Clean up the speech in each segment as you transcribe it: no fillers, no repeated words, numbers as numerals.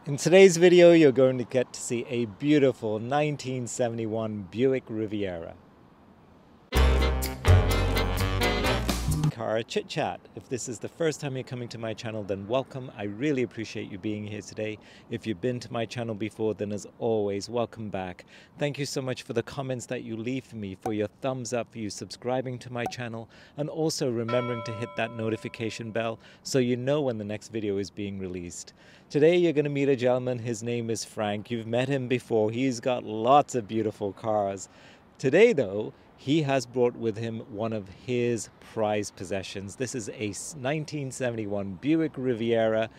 In today's video, you're going to get to see a beautiful 1971 Buick Riviera. Car ChitChat. If this is the first time you're coming to my channel, then welcome. I really appreciate you being here today. If you've been to my channel before, then as always, welcome back. Thank you so much for the comments that you leave for me, for your thumbs up, for you subscribing to my channel, and also remembering to hit that notification bell so you know when the next video is being released. Today you're going to meet a gentleman. His name is Frank. You've met him before. He's got lots of beautiful cars. Today though, he has brought with him one of his prized possessions. This is a 1971 Buick Riviera,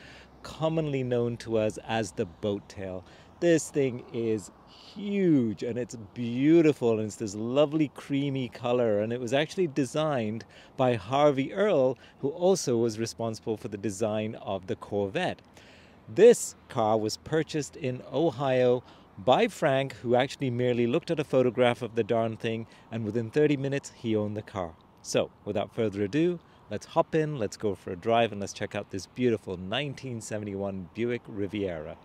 commonly known to us as the Boattail. This thing is huge and it's beautiful, and it's this lovely creamy color, and it was actually designed by Harley Earl, who also was responsible for the design of the Corvette. This car was purchased in Ohio by Frank, who actually merely looked at a photograph of the darn thing, and within 30 minutes he owned the car. So without further ado, let's hop in, let's go for a drive, and let's check out this beautiful 1971 Buick Riviera.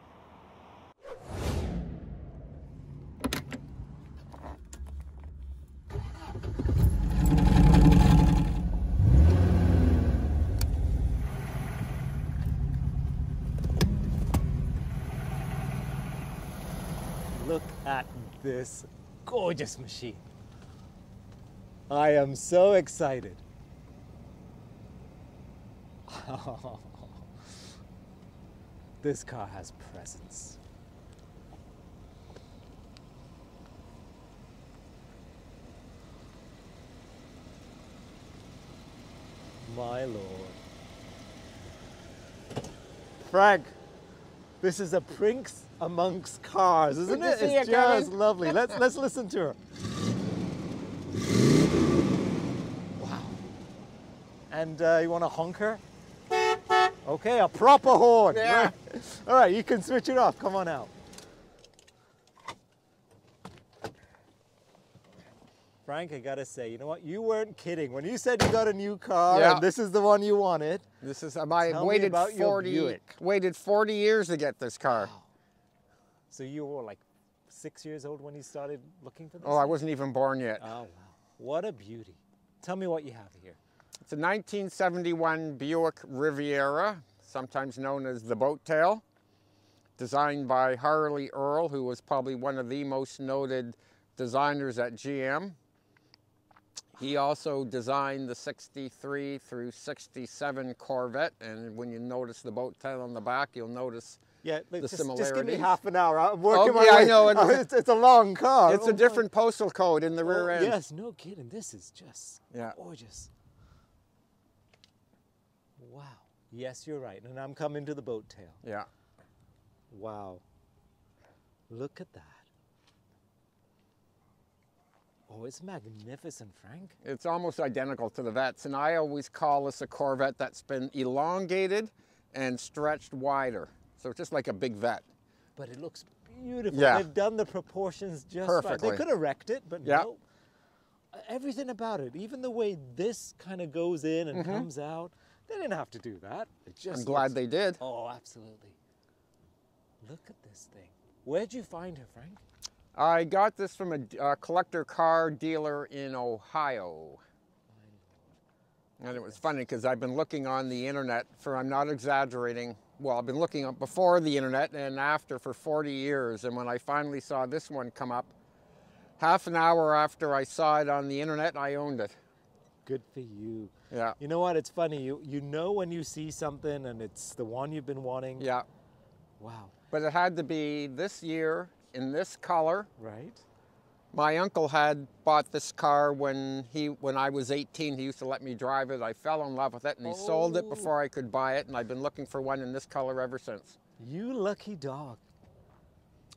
Look at this gorgeous machine. I am so excited. This car has presence. My Lord. Frank, this is a prince amongst cars, isn't it? It's just lovely. Let's listen to her. Wow. And you want to honk her? Okay, a proper horn. Yeah. Right. All right, you can switch it off. Come on out. Frank, I gotta say, you know what? You weren't kidding when you said you got a new car, Yeah. and this is the one you wanted. This is Tell I me waited about your 40 Buick. waited 40 years to get this car. Wow. So you were like 6 years old when you started looking for this? Oh, I wasn't even born yet. Oh, wow. What a beauty. Tell me what you have here. It's a 1971 Buick Riviera, sometimes known as the Boattail, designed by Harley Earl, who was probably one of the most noted designers at GM. He also designed the 63 through 67 Corvette, and when you notice the Boattail on the back, you'll notice Yeah, the just give me similarities. half an hour. I'm working my yeah, way. I know. Oh, it's a long car. It's a different postal code in the rear end. Yes, no kidding. This is just gorgeous. Wow. Yes, you're right. And I'm coming to the Boattail. Yeah. Wow. Look at that. Oh, it's magnificent, Frank. It's almost identical to the Vettes, and I always call this a Corvette that's been elongated and stretched wider. So it's just like a big Vette. But it looks beautiful. Yeah. They've done the proportions just Perfectly. right. They could have wrecked it, but Yeah. no. Everything about it, even the way this kind of goes in and comes out, they didn't have to do that. It just I'm glad they did. Oh, absolutely. Look at this thing. Where'd you find her, Frank? I got this from a collector car dealer in Ohio. And it was funny because I've been looking on the internet for, I'm not exaggerating, well, I've been looking up before the internet and after for 40 years. And when I finally saw this one come up, half an hour after I saw it on the internet, I owned it. Good for you. Yeah. You know what? It's funny. You know when you see something and it's the one you've been wanting. Yeah. Wow. But it had to be this year in this color. Right. My uncle had bought this car when I was 18. He used to let me drive it. I fell in love with it, and he sold it before I could buy it, and I've been looking for one in this color ever since. You lucky dog.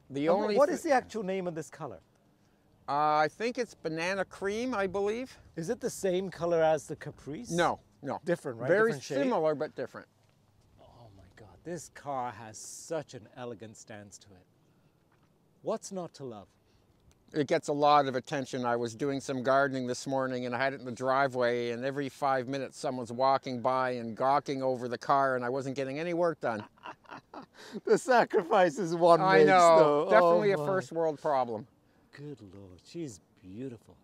What is the actual name of this color? I think it's banana cream, I believe. Is it the same color as the Caprice? No, no. Different, right? Very Different shade? similar, but different. Oh my God, this car has such an elegant stance to it. What's not to love? It gets a lot of attention. I was doing some gardening this morning and I had it in the driveway, and every 5 minutes someone's walking by and gawking over the car, and I wasn't getting any work done. The sacrifices one I makes, know. though. Definitely Oh, a my. first world problem. Good Lord, she's beautiful.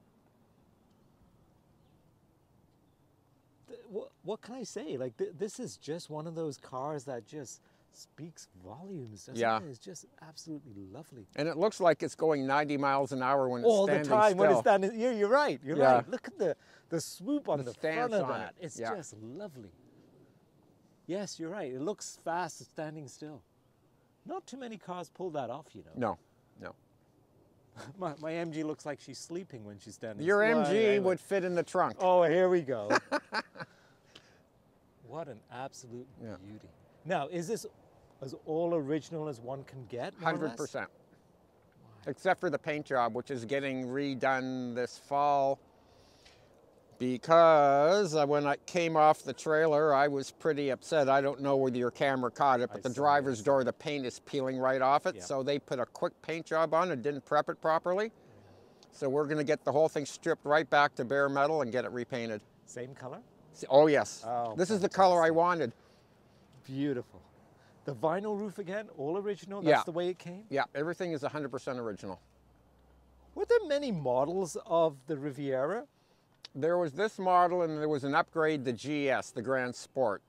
What can I say? Like, this is just one of those cars that just speaks volumes, doesn't Yeah. it? It's just absolutely lovely. And it looks like it's going 90 miles an hour when it's All the standing time still. when it's standing, yeah, you're right, you're Yeah. right. Look at the swoop on the front stance of on that. it. It's Yeah. just lovely. Yes, you're right. It looks fast standing still. Not too many cars pull that off, you know. No, no. My MG looks like she's sleeping when she's standing Your still. MG Anyway. would fit in the trunk. Oh, here we go. What an absolute Yeah. beauty. Now, is this as all original as one can get? more or less? 100%. Except for the paint job, which is getting redone this fall. Because when I came off the trailer, I was pretty upset. I don't know whether your camera caught it, but the driver's door, the paint is peeling right off it. Yeah. So they put a quick paint job on it, didn't prep it properly. So we're going to get the whole thing stripped right back to bare metal and get it repainted. Same color? Oh, yes. Oh, this is the color I fantastic. wanted. Beautiful. The vinyl roof again, all original? That's Yeah. the way it came? Yeah, everything is 100% original. Were there many models of the Riviera? There was this model, and there was an upgrade, the GS, the Grand Sport.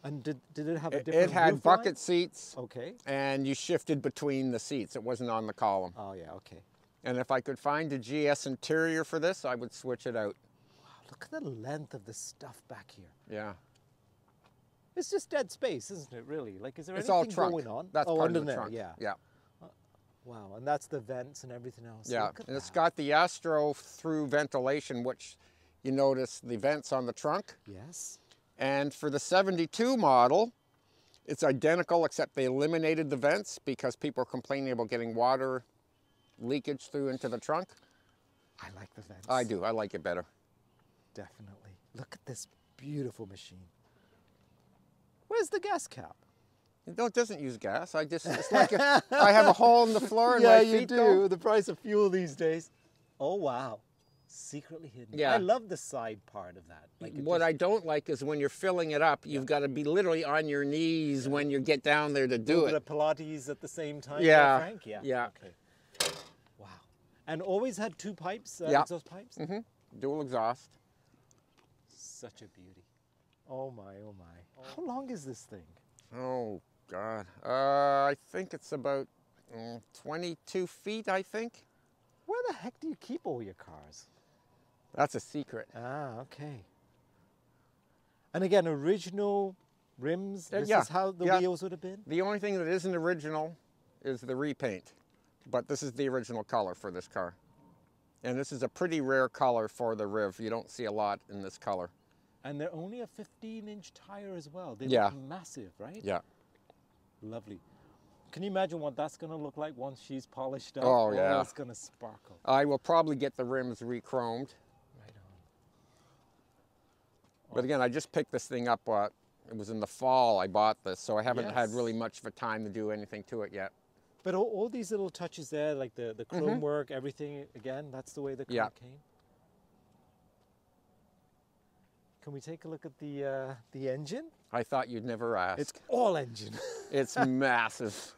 And did it have a It different had roof line? bucket seats, Okay. and you shifted between the seats. It wasn't on the column. Oh, yeah, okay. And if I could find a GS interior for this, I would switch it out. Wow, look at the length of the stuff back here. Yeah. It's just dead space, isn't it, really? Like, is there It's anything all trunk. going on? That's oh, part under of the there, trunk. yeah. Yeah. Wow, and that's the vents and everything else. Yeah. Look at And it's that. got the Astro through ventilation, which you notice the vents on the trunk. Yes. And for the 72 model, it's identical, except they eliminated the vents because people are complaining about getting water leakage through into the trunk. I like the vents. I do. I like it better. Definitely. Look at this beautiful machine. Where's the gas cap? No, it doesn't use gas. It's like I have a hole in the floor and Yeah, my you feet do. go. The price of fuel these days. Oh, wow. Secretly hidden. Yeah. I love the side part of that. Like What I don't like is when you're filling it up, you've got to be literally on your knees when you get down there to do the it. Pilates at the same time. Yeah. there, Frank? Yeah. Yeah. Okay. Wow. And always had two pipes, Yeah. exhaust pipes? Dual exhaust. Such a beauty. Oh my, oh my. How long is this thing? Oh, God. I think it's about 22 feet, I think. Where the heck do you keep all your cars? That's a secret. Ah, okay. And again, original rims. This yeah, is how the yeah. wheels would have been? The only thing that isn't original is the repaint. But this is the original color for this car. And this is a pretty rare color for the Riv. You don't see a lot in this color. And they're only a 15-inch tire as well. They Yeah. look massive, right? Yeah. Lovely. Can you imagine what that's going to look like once she's polished up? Oh, yeah. It's going to sparkle. I will probably get the rims re-chromed. Right on. But again, I just picked this thing up. It was in the fall I bought this, so I haven't had Yes. really much of a time to do anything to it yet. But all these little touches there, like the chrome work, everything, again, that's the way the car Yeah. came. Can we take a look at the engine? I thought you'd never ask. It's all engine. It's massive.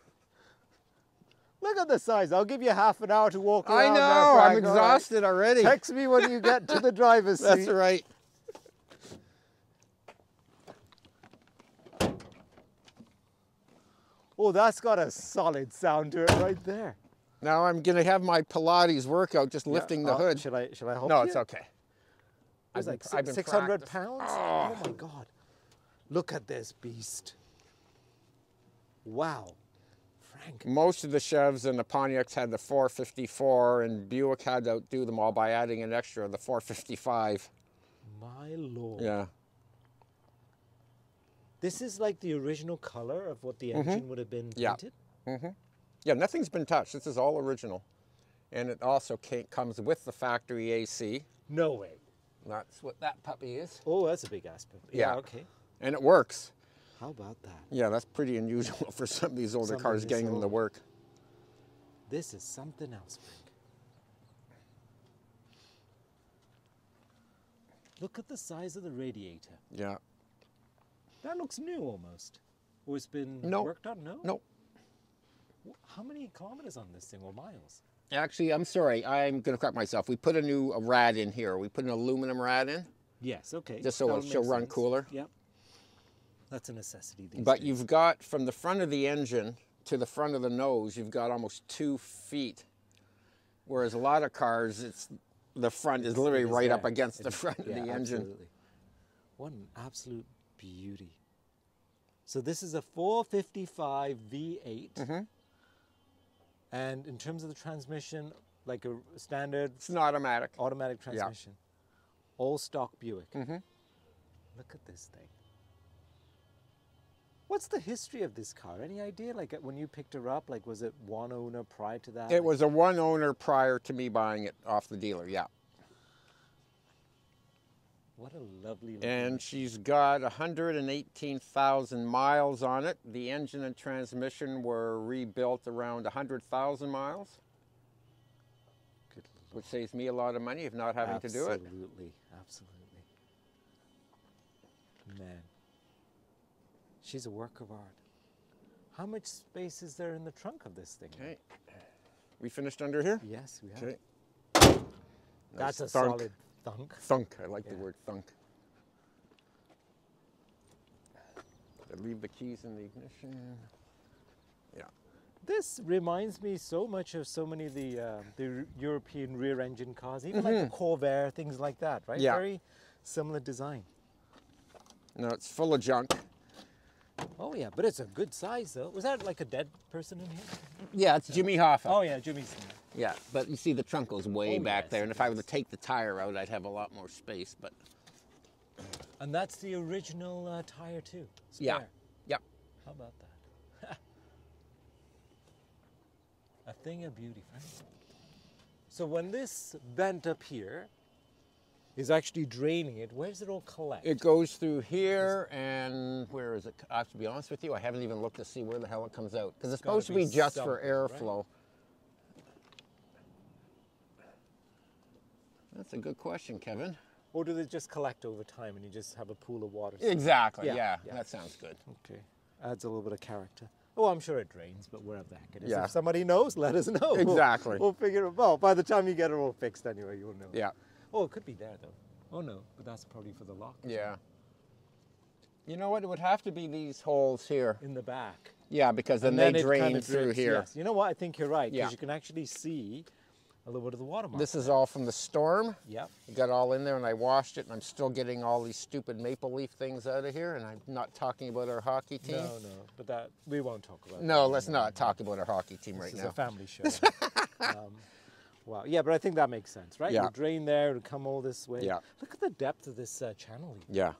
Look at the size. I'll give you half an hour to walk I around. know, there, I'm Frank, all right? exhausted already. Text me when you get to the driver's seat. That's right. Oh, that's got a solid sound to it right there. Now I'm going to have my Pilates workout just lifting the hood. Should I help No, you? it's okay. It was like I've been 600 practiced. pounds? Oh my God. Look at this beast. Wow. Frank. Most of the Chevs and the Pontiacs had the 454, and Buick had to outdo them all by adding an extra, the 455. My Lord. Yeah. This is like the original color of what the engine would have been Yeah. painted? Yeah, nothing's been touched. This is all original. And it also comes with the factory AC. No way. That's what that puppy is. Oh, that's a big aspect. Yeah. Okay. And it works. How about that? Yeah, that's pretty unusual for some of these older Something cars this getting them to old. work. This is something else, Frank. Look at the size of the radiator. Yeah. That looks new almost. Or it's been No. worked on, no? No, How many kilometers on this thing, or miles? Actually, I'm sorry. I'm going to correct myself. We put a new rad in here. We put an aluminum rad in. Yes, okay. Just so she'll run cooler. Yep. That's a necessity these But days. you've got, from the front of the engine to the front of the nose, you've got almost 2 feet. Whereas a lot of cars, the front is literally right up against the front of the engine. Absolutely. What an absolute beauty. So this is a 455 V8. And in terms of the transmission, like a standard... It's an automatic. Automatic transmission. All stock Buick. Look at this thing. What's the history of this car? Any idea? Like when you picked her up, like was it one owner prior to that? It was a one owner prior to me buying it off the dealer, yeah. What a lovely... And she's got 118,000 miles on it. The engine and transmission were rebuilt around 100,000 miles. Good Lord. Which saves me a lot of money of not having to do it. Absolutely, absolutely. Man, she's a work of art. How much space is there in the trunk of this thing? Okay. We finished under here? Yes, we have. Okay. That's Nice a thunk. solid thunk. Thunk, I like the word thunk. I leave the keys in the ignition. Yeah. This reminds me so much of so many of the European rear-engine cars, even like the Corvette, things like that, right? Yeah. Very similar design. No, it's full of junk. Oh yeah, but it's a good size though. Was that like a dead person in here? Yeah, it's Jimmy Hoffa. Oh yeah, Jimmy's in there. Yeah, but you see the trunk goes way back yes, there, and if I were to take the tire out, I'd have a lot more space, but... And that's the original tire too? Spare. Yeah, yeah. How about that? A thing of beauty, friend. So when this vent up here is actually draining it, where does it all collect? It goes through here, and where is it? I have to be honest with you, I haven't even looked to see where the hell it comes out, because it's supposed to be just for airflow. Right? That's a good question, Kevin. Or do they just collect over time and you just have a pool of water? Exactly, yeah. That sounds good. Okay, adds a little bit of character. Oh, I'm sure it drains, but wherever the heck it is. Yeah. If somebody knows, let us know. Exactly. We'll figure it out. By the time you get it all fixed anyway, you'll know. Yeah. Oh, it could be there though. Oh no, but that's probably for the lock. Yeah. You know what, it would have to be these holes here. In the back. Yeah, because then they drain kind of through drips, here. Yes. You know what, I think you're right, because Yeah. you can actually see a little bit of the watermark. This is all from the storm. Yep. It got all in there and I washed it, and I'm still getting all these stupid maple leaf things out of here, and I'm not talking about our hockey team. No, but that we won't talk about. No, that. let's not talk about our hockey team right This is now. a family show. Wow, yeah, but I think that makes sense, right? Yeah. You drain there, it'll come all this way. Yeah. Look at the depth of this channel. Yeah.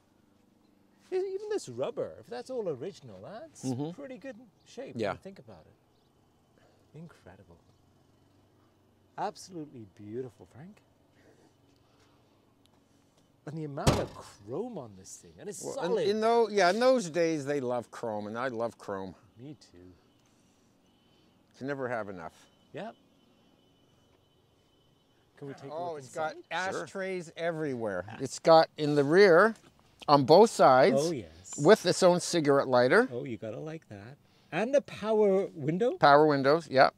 Even this rubber, if that's all original, that's pretty good shape when you think about it. Incredible. Absolutely beautiful, Frank. And the amount of chrome on this thing, and it's solid. In those days they loved chrome, and I love chrome. Me too. You never have enough. Yep. Can we take a Oh, look it's inside? got ashtrays everywhere. It's got in the rear, on both sides, Oh, yes. with its own cigarette lighter. Oh, you gotta like that. And a power window? Power windows, yep.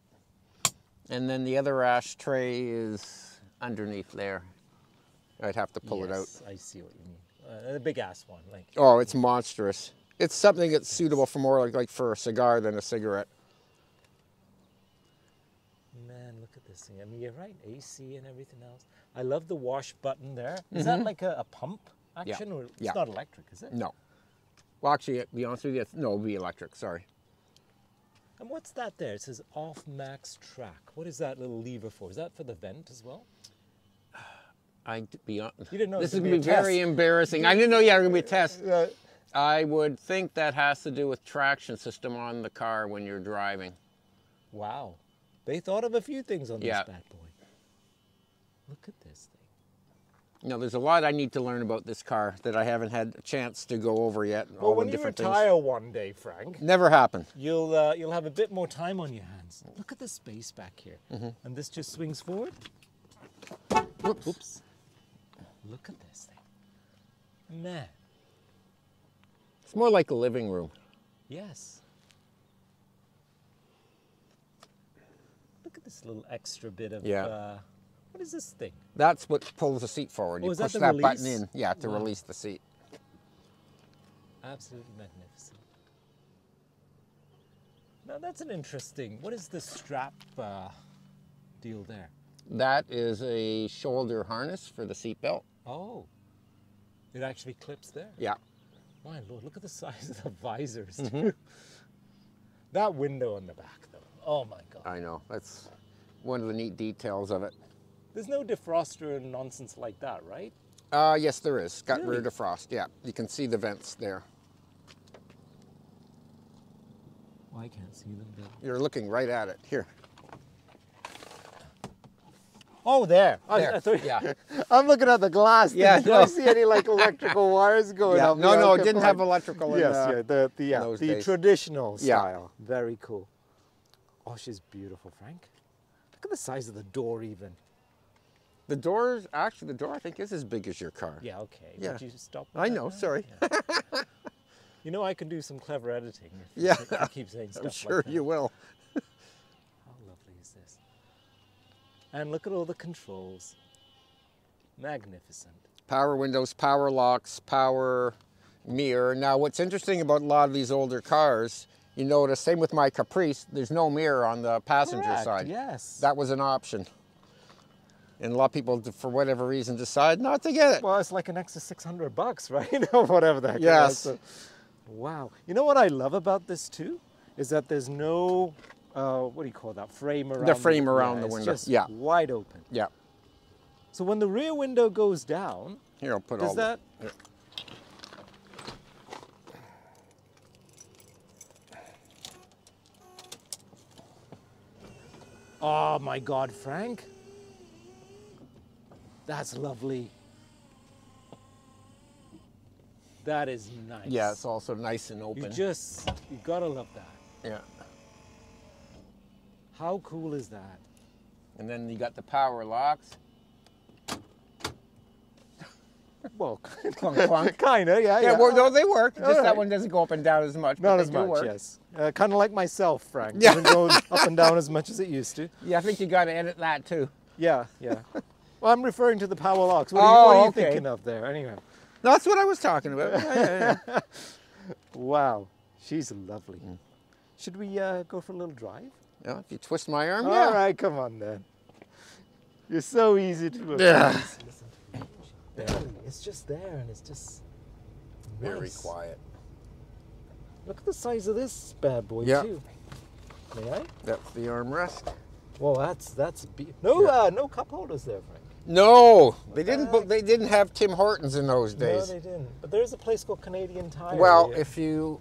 And then the other ashtray is underneath there. I'd have to pull it out. Yes, I see what you mean. The big ass one, like. Oh, it's monstrous. It's something that's suitable for more like for a cigar than a cigarette. Man, look at this thing. I mean, you're right, AC and everything else. I love the wash button there. Is that like a pump action? Or it's not electric, is it? No. Well, actually, to be honest with you, no, it'll be electric, sorry. And what's that there? It says off max track. What is that little lever for? Is that for the vent as well? You didn't know this it is was going to be very embarrassing. I didn't know it was going to be a test. I would think that has to do with traction system on the car when you're driving. Wow. They thought of a few things on this bad boy. Look at this thing. No, there's a lot I need to learn about this car that I haven't had a chance to go over yet. Well, all when the you different retire things. one day, Frank, Never happened. you'll have a bit more time on your hands. Look at the space back here. And this just swings forward. Oops. Look at this thing. Man. It's more like a living room. Yes. this little extra bit of, Yeah. what is this thing? That's what pulls the seat forward. Oh, You is that push the that button release? in, yeah, to Wow. release the seat. Absolutely magnificent. Now that's an interesting, what is the strap deal there? That is a shoulder harness for the seat belt. Oh, it actually clips there? Yeah. My Lord, look at the size of the visors. That window on the back though, oh my God. I know, that's one of the neat details of it. There's no defroster and nonsense like that, right? Yes, there is. Got rear Really? defrost, yeah. You can see the vents there. Well, I can't see them, but... You're looking right at it. Here. Oh, there. There, I thought, yeah. I'm looking at the glass. Yeah, Do no. I see any like electrical wires going Yeah. up? No, Yeah, no, it okay, didn't fine. have electrical in Yes, those the days. traditional Yeah. style. Very cool. Oh, she's beautiful, Frank. Look at the size of the door even. The doors, actually the door I think is as big as your car. Yeah, okay. Yeah. Would you stop with I that know, now? sorry. Yeah. You know, I can do some clever editing if Yeah. you keep saying stuff I'm sure like that. you will. How lovely is this? And look at all the controls. Magnificent. Power windows, power locks, power mirror. Now what's interesting about a lot of these older cars, you notice, same with my Caprice, there's no mirror on the passenger Correct, side. yes. That was an option. And a lot of people, for whatever reason, decide not to get it. Well, it's like an extra $600, right? Or whatever the heck. Yes. It was. So, wow. You know what I love about this too? Is that there's no, what do you call that? Frame around The frame around the it's window, just yeah. wide open. Yeah. So when the rear window goes down, Here, I'll put does all that... the... Oh my God, Frank. That's lovely. That is nice. Yeah, it's also nice and open. You gotta love that. Yeah. How cool is that? And then you got the power locks. Well, Clunk, clunk. kind of, yeah. Yeah, well, no, they work. Just All that right. one doesn't go up and down as much. but Not they as do much, work. yes. Kind of like myself, Frank. Yeah. Doesn't go up and down as much as it used to. Yeah, I think you got to edit that too. Yeah, yeah. Well, I'm referring to the power locks. What Oh, are you okay. thinking of there? Anyway. No, that's what I was talking about. Yeah. Wow, she's lovely. Should we go for a little drive? Yeah, if you twist my arm, All yeah. right, come on then. You're so easy to appease. Yeah. Listen to me. Barely. It's just there and it's just Very nice. quiet. Look at the size of this bad boy Yeah. too. May I? That's the armrest. Well, no no cup holders there, Frank. No, they didn't have Tim Hortons in those No, days. they didn't. But there is a place called Canadian Tire. Well, here. if you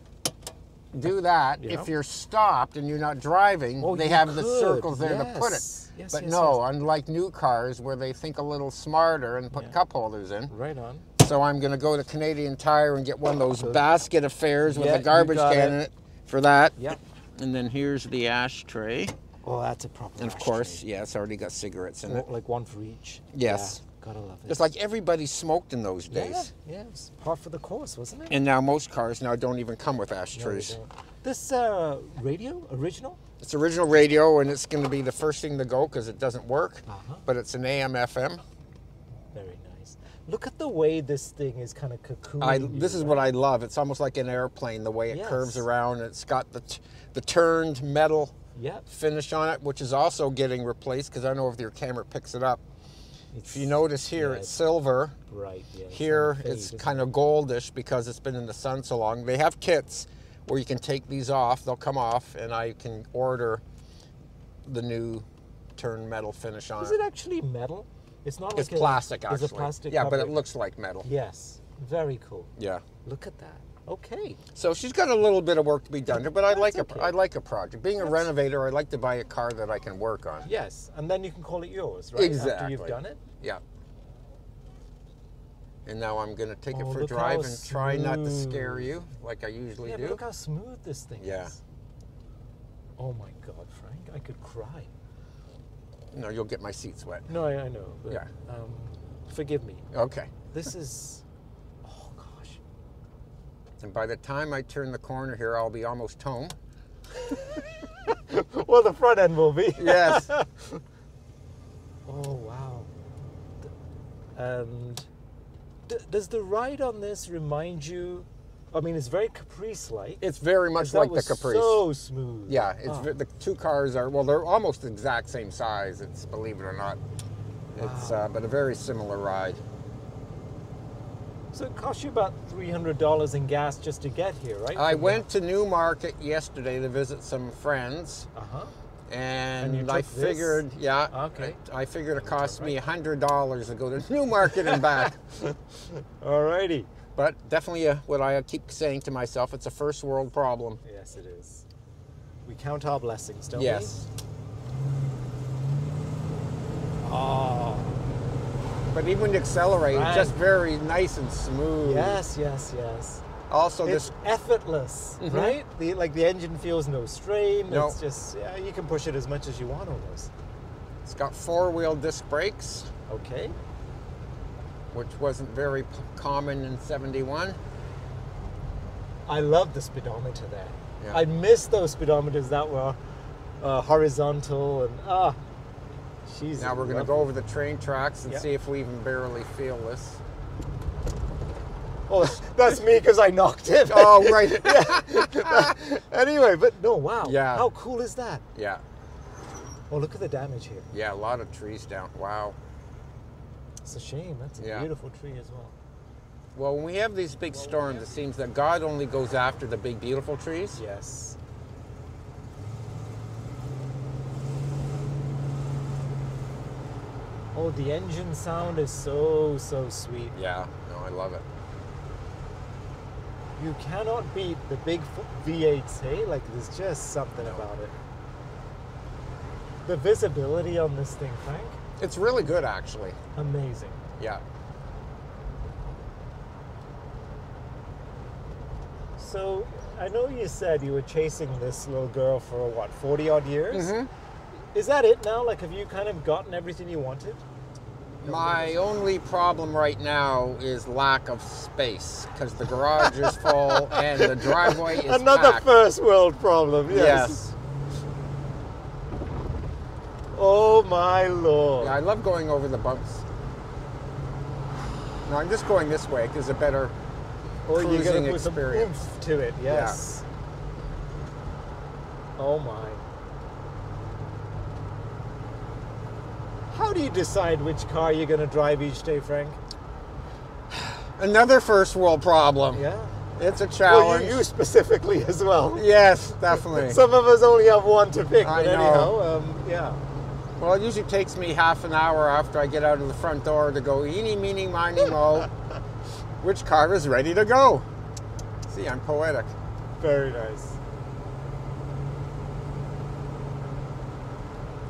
do that, Yeah. if you're stopped and you're not driving, Oh, they you have the could. circles there to put it. Yes. Yes, But yes, no, yes. unlike new cars where they think a little smarter and put Yeah. cup holders in. Right on. So I'm going to go to Canadian Tire and get one of those basket affairs with Yeah, a you garbage got can in it for that. Yep. And then here's the ashtray. Oh, that's a proper And of ashtray. course, yeah, it's already got cigarettes in it. Like one for each. Yes. Yeah, gotta love it. It's like everybody smoked in those days. Yeah, it was par for the course, wasn't it? And now most cars now don't even come with No, they ashtrays. don't. This radio, original? It's original radio, and it's going to be the first thing to go because it doesn't work. Uh-huh. But it's an AM/FM. Very nice. Look at the way this thing is kind of cocooned. This is what I love. It's almost like an airplane, the way it Yes. curves around. It's got the turned metal Yep. finish on it, which is also getting replaced because I don't know if your camera picks it up. If you notice here, yeah, it's silver. Right, yeah. Here, it's kind of goldish because it's been in the sun so long. They have kits where you can take these off. They'll come off, and I can order the new turned metal finish on Is it. it actually metal? It's not It's like plastic, actually. It's a plastic Yeah, but it covering. looks like metal. Yes. Very cool. Yeah. Look at that. Okay. So she's got a little bit of work to be done, but I like okay. I like a project. Being a renovator, I like to buy a car that I can work on. Yes, and then you can call it yours, right? After Exactly. you've done it. Yeah. And now I'm going to take it Oh, for a look drive how and try not to smooth. scare you like I usually Yeah, do. but look how smooth this thing Yeah. is. Oh my God, Frank, I could cry. No, you'll get my seats wet. No, I know. But, Yeah. Forgive me. Okay. This is. Oh gosh. And by the time I turn the corner here, I'll be almost home. Well, the front end will be. Yes. Oh, wow. And does the ride on this remind you? I mean, it's very Caprice-like. It's very much like the Caprice. So smooth. Yeah, it's the two cars are, well, they're almost the exact same size. It's, believe it or not, it's but a very similar ride. So it cost you about $300 in gas just to get here, right? I went to Newmarket yesterday to visit some friends. And I figured, I figured it cost me $100 to go to Newmarket and back. Alrighty. But definitely what I keep saying to myself, it's a first world problem. Yes, it is. We count our blessings, don't we? Yes. Oh. But even when you accelerate, it's just very nice and smooth. Yes, yes, yes. Also, it's effortless, right? The engine feels no strain. No. It's just, yeah, you can push it as much as you want almost. It's got four-wheel disc brakes. Okay. Which wasn't very common in '71. I love the speedometer there. Yeah. I miss those speedometers that were horizontal and she's. Now we're going to go over the train tracks and see if we even barely feel this. Oh, that's me because I knocked it. Oh, right. Anyway, but no, wow. Yeah. How cool is that? Yeah. Oh, look at the damage here. Yeah, a lot of trees down. Wow. It's a shame. That's a beautiful tree as well. Well, when we have these big storms, it seems that God only goes after the big, beautiful trees. Yes. Oh, the engine sound is so, so sweet. Yeah, no, I love it. You cannot beat the big V8s, hey? Like, there's just something about it. The visibility on this thing, Frank? It's really good, actually. Amazing. Yeah. So, I know you said you were chasing this little girl for, what, 40-odd years? Mm-hmm. Is that it now? Like, have you kind of gotten everything you wanted? My only problem right now is lack of space, because the garage is full and the driveway is Another packed. first world problem, yes. Oh my Lord. Yeah, I love going over the bumps. No, I'm just going this way because it's a better cruising you're gonna put experience. Some oomph to it, yes. Yeah. Oh my. How do you decide which car you're going to drive each day, Frank? Another first world problem. Yeah. It's a challenge. Well, you specifically as well. Yes, definitely. Some of us only have one to pick, but I know. anyhow, yeah. Well, it usually takes me half an hour after I get out of the front door to go eeny, meeny, miny, mo. Which car is ready to go? See, I'm poetic. Very nice.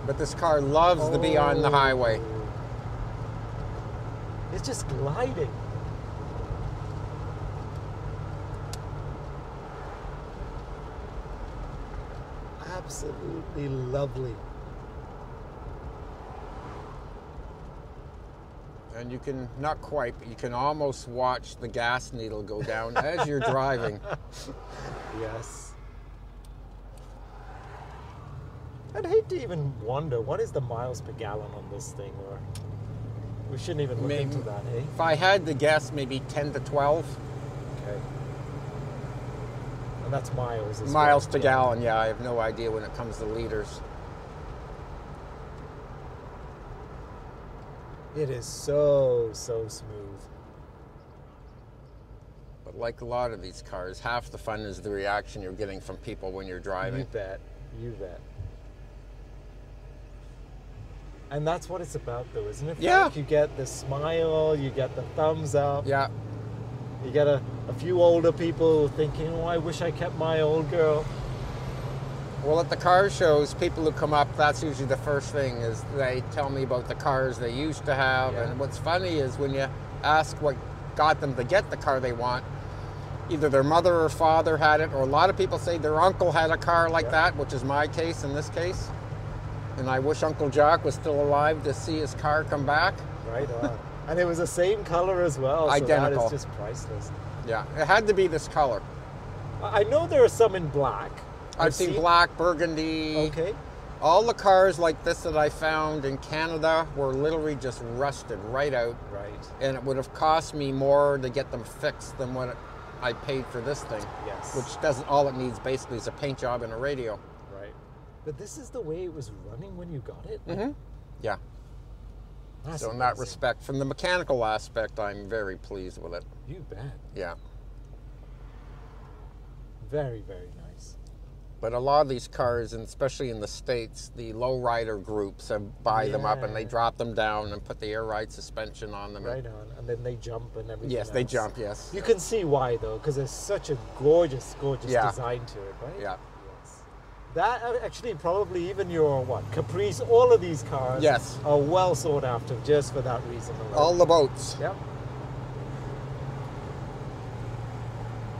But this car loves to be on the highway. It's just gliding. Absolutely lovely. And you can, not quite, but you can almost watch the gas needle go down as you're driving. Yes. I'd hate to even wonder, what is the miles per gallon on this thing? Or we shouldn't even look into that, eh? If I had to guess, maybe 10 to 12. Okay. And that's miles as Miles well. to gallon, yeah. I have no idea when it comes to liters. It is so, so smooth. But like a lot of these cars, half the fun is the reaction you're getting from people when you're driving. You bet. You bet. And that's what it's about, though, isn't it? Yeah. Frank? You get the smile, you get the thumbs up. Yeah. You get a few older people thinking, oh, I wish I kept my old girl. Well, at the car shows, people who come up, that's usually the first thing, is they tell me about the cars they used to have. Yeah. And what's funny is when you ask what got them to get the car they want, either their mother or father had it, or a lot of people say their uncle had a car like that, which is my case in this case. And I wish Uncle Jack was still alive to see his car come back. Right on. And it was the same color as well. Identical. So that is just priceless. Yeah, it had to be this color. I know there are some in black. I've seen black, burgundy. Okay. All the cars like this that I found in Canada were literally just rusted right out. Right. And it would have cost me more to get them fixed than what I paid for this thing. Yes. Which doesn't, all it needs basically is a paint job and a radio. Right. But this is the way it was running when you got it? Mm-hmm. Yeah. That's so in that respect, from the mechanical aspect, I'm very pleased with it. You bet. Yeah. Very, very nice. But a lot of these cars, and especially in the States, the lowrider groups buy them up and they drop them down and put the air ride suspension on them. Right on. And then they jump and everything Yes, they jump, yes. You can see why, though, because there's such a gorgeous, gorgeous design to it, right? Yeah. Yes. That actually probably even your, Caprice, all of these cars are well sought after just for that reason alone. All the boats. Yep.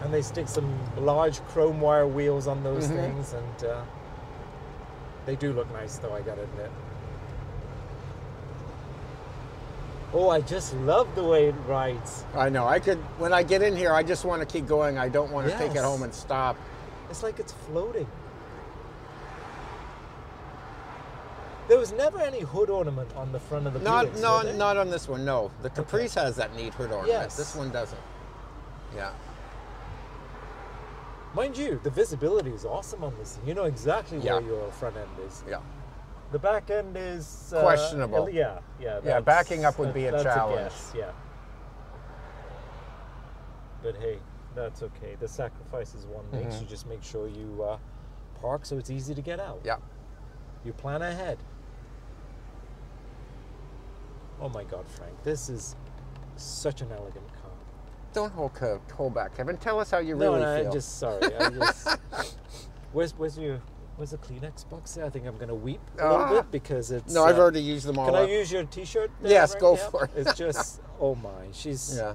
And they stick some large chrome wire wheels on those things, and they do look nice, though, I gotta admit. Oh, I just love the way it rides. I know. When I get in here, I just want to keep going. I don't want to take it home and stop. It's like it's floating. There was never any hood ornament on the front of the Buicks, not on this one, no. The Caprice has that neat hood ornament. Yes. This one doesn't. Yeah. Mind you, the visibility is awesome on this thing. You know exactly where your front end is. Yeah. The back end is... questionable. Yeah. Backing up would be a challenge. Guess, yeah. But hey, that's okay. The sacrifices one makes. You just make sure you park so it's easy to get out. Yeah. You plan ahead. Oh my God, Frank, this is such an elegant car. Don't hold back, Kevin. Tell us how you really feel. I'm just sorry. Where's the Kleenex box there? I think I'm going to weep a little bit because it's... No, I've already used them all Can up. I use your T-shirt? Yes, go for it. It's just, oh my, she's... Yeah.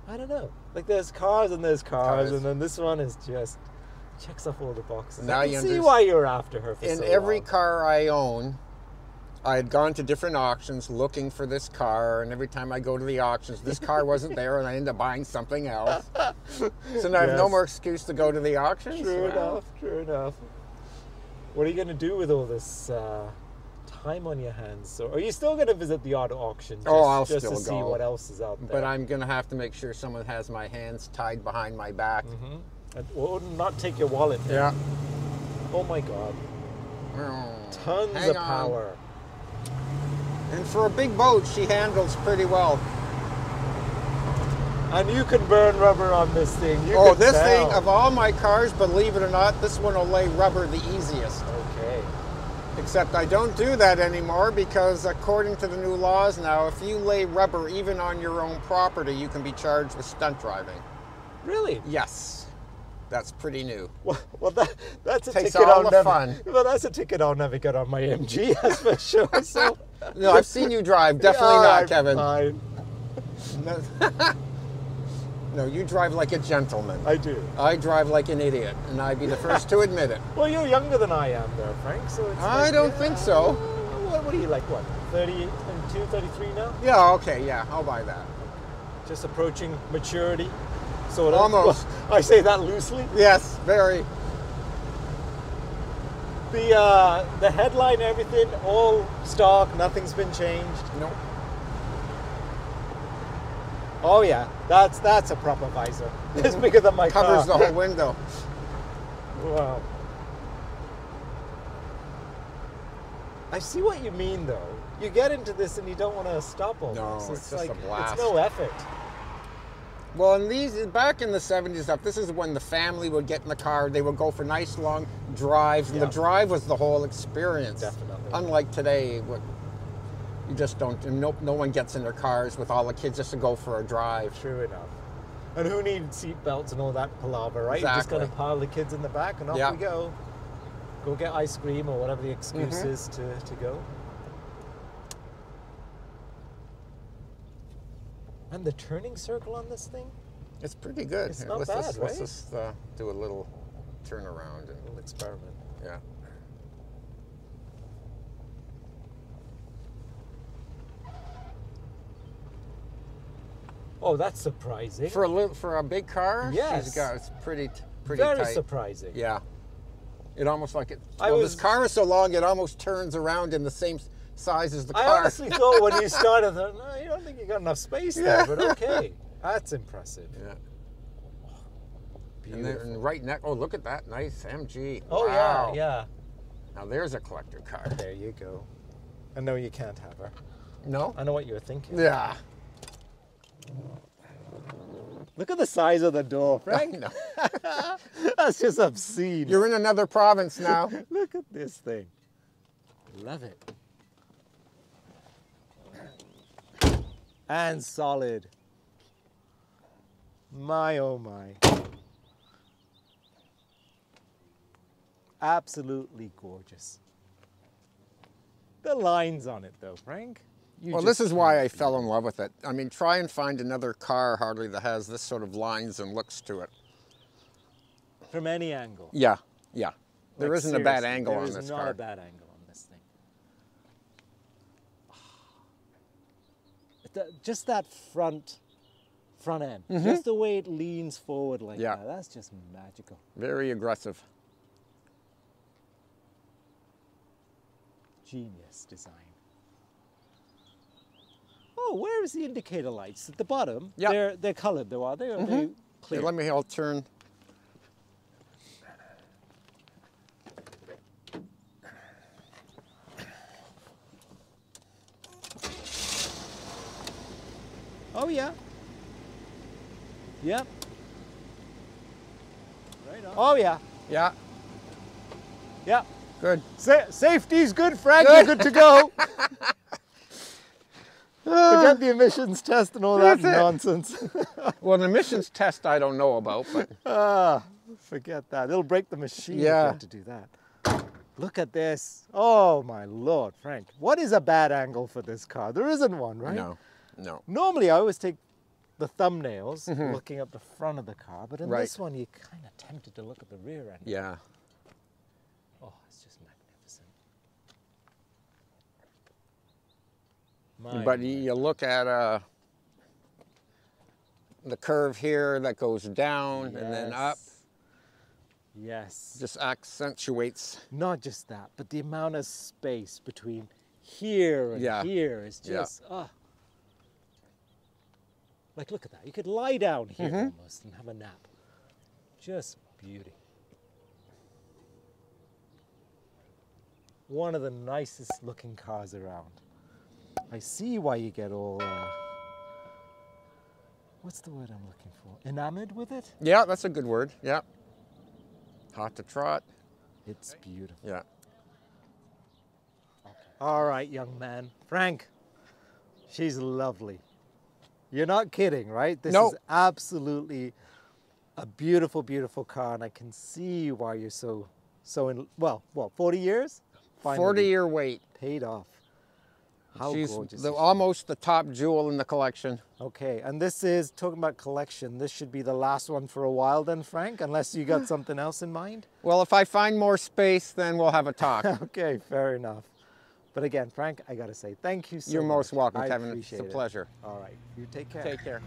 I don't know. Like there's cars and there's cars, and then this one is just checks off all the boxes. Now I can see why you're after her for in so every long. car I own, I had gone to different auctions looking for this car, and every time I go to the auctions, this car wasn't there, and I end up buying something else. So now I have no more excuse to go to the auctions. True enough. What are you going to do with all this time on your hands? So, are you still going to visit the auto auction I'll just still to see go. what else is out there? But I'm going to have to make sure someone has my hands tied behind my back. And will not take your wallet. Yeah. Oh my God. Tons Hang of on. power. And for a big boat, she handles pretty well. And you can burn rubber on this thing. This thing, of all my cars, believe it or not, this one will lay rubber the easiest. Okay. Except I don't do that anymore because according to the new laws now, if you lay rubber even on your own property, you can be charged with stunt driving. Really? Yes. That's pretty new. Well, that's a Takes ticket all the fun. Well, that's a ticket I'll never get on my MG, that's for sure. So. No, I've seen you drive. Definitely not, Kevin. Fine. No, you drive like a gentleman. I do. I drive like an idiot, and I'd be the first to admit it. Well, you're younger than I am there, Frank, so it's I don't think so. What are you, like, 32, 33 now? Yeah, okay, yeah, I'll buy that. Just approaching maturity, sort of. Almost. Well, I say that loosely. Yes, very. The headline, everything, all stock, nothing's been changed. Nope. Oh yeah, that's a proper visor. It's bigger than my car. Covers the whole window. Wow. I see what you mean, though. You get into this and you don't want to stop all No, this. it's just a blast. It's no effort. Well, back in the 70s stuff, this is when the family would get in the car, they would go for nice long drives, and the drive was the whole experience. Definitely. Unlike today, you just don't, no one gets in their cars with all the kids just to go for a drive. True enough. And who needs seat belts and all that palaver, right? Exactly. You just got to pile the kids in the back and off we go. Go get ice cream or whatever the excuse is to go. And the turning circle on this thing? It's pretty good. It's not bad, right? Let's just do a little turnaround. A little experiment. Yeah. Oh, that's surprising. For a big car, yes. it's pretty Very tight. surprising. Yeah. It almost like it. I Well, was- this car is so long, it almost turns around in the same size as the car. I honestly thought when you started, no, you don't think you got enough space there, but okay. That's impressive. Yeah. Beautiful. And right next. Oh, look at that nice MG. Oh, Wow. yeah. Now there's a collector car. There you go. I know you can't have her. No. I know what you were thinking. Yeah. Look at the size of the door, Frank. No. That's just obscene. You're in another province now. Look at this thing. Love it. And solid. My, oh my. Absolutely gorgeous. The lines on it though, Frank. Well, this is why I fell in love with it. I mean, try and find another car, Harley, that has this sort of lines and looks to it. From any angle. Yeah, yeah. There Like, isn't a bad seriously, angle on There this is not car. a bad angle on this thing. Just that front end. Just the way it leans forward like Yeah. that. That's just magical. Very aggressive. Genius design. Oh, where is the indicator lights? At the bottom? Yeah. They're colored though, are they? Or are they clear? Here, let me, I'll turn. Oh yeah. Yep. Right on. Oh yeah. Yeah, Yeah. good. Safety's good, Frank. Good. You're good to go. Forget the emissions test and all that That's it. nonsense. Well, an emissions test I don't know about, but Forget that. It'll break the machine if Yeah. you have to do that. Look at this. Oh my Lord, Frank. What is a bad angle for this car? There isn't one, right? no, no. Normally I always take the thumbnails looking at the front of the car, but in Right. this one you're kind of tempted to look at the rear end. Yeah. Oh, it's just magnificent. My, But my. you look at the curve here that goes down and then up, Yes. just accentuates. Not just that, but the amount of space between here and Yeah. here is Yeah. just, like, look at that. You could lie down here almost and have a nap. Just beauty. One of the nicest looking cars around. I see why you get all, what's the word I'm looking for? Enamored with it? Yeah, that's a good word. Yeah. Hot to trot. It's beautiful. Yeah. All right, young man. Frank, she's lovely. You're not kidding, right? This Nope. is absolutely a beautiful, beautiful car, and I can see why you're so in, well, what, 40 years? Finally 40-year wait. paid off. How She's gorgeous. is she? almost the top jewel in the collection. Okay, and this is, talking about collection, this should be the last one for a while then, Frank, unless you got something else in mind? Well, if I find more space, then we'll have a talk. Okay, fair enough. But again, Frank, I got to say thank you so much. You're most welcome, I Kevin. It's appreciate a it. pleasure. All right, you take care. Take care.